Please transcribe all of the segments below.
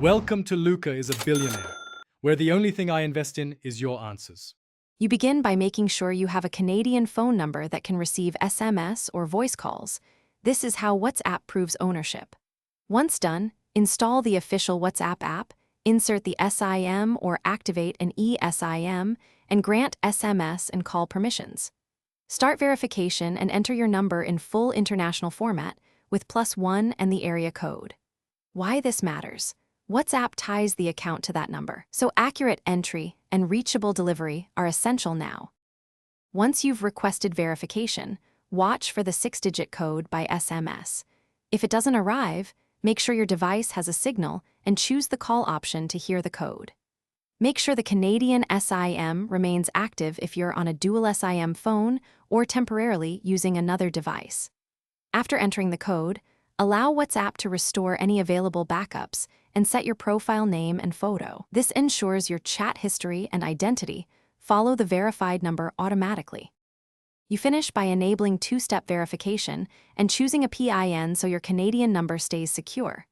Welcome to Luca is a Billionaire, where the only thing I invest in is your answers. You begin by making sure you have a Canadian phone number that can receive SMS or voice calls. This is how WhatsApp proves ownership. Once done, install the official WhatsApp app, insert the SIM or activate an eSIM, and grant SMS and call permissions. Start verification and enter your number in full international format with +1 and the area code. Why this matters? WhatsApp ties the account to that number, so accurate entry and reachable delivery are essential now. Once you've requested verification, watch for the 6-digit code by SMS. If it doesn't arrive, make sure your device has a signal and choose the call option to hear the code. Make sure the Canadian SIM remains active if you're on a dual SIM phone or temporarily using another device. After entering the code, allow WhatsApp to restore any available backups and set your profile name and photo. This ensures your chat history and identity follow the verified number automatically. You finish by enabling 2-step verification and choosing a PIN so your Canadian number stays secure.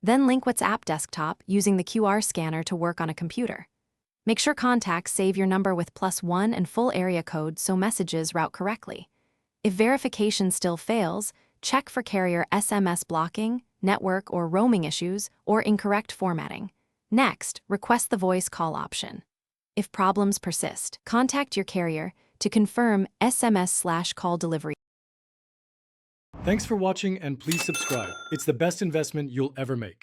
Then link WhatsApp desktop using the QR scanner to work on a computer. Make sure contacts save your number with +1 and full area code so messages route correctly. If verification still fails, check for carrier SMS blocking, network or roaming issues, or incorrect formatting. Next, request the voice call option. If problems persist, contact your carrier to confirm SMS/call delivery. Thanks for watching and please subscribe. It's the best investment you'll ever make.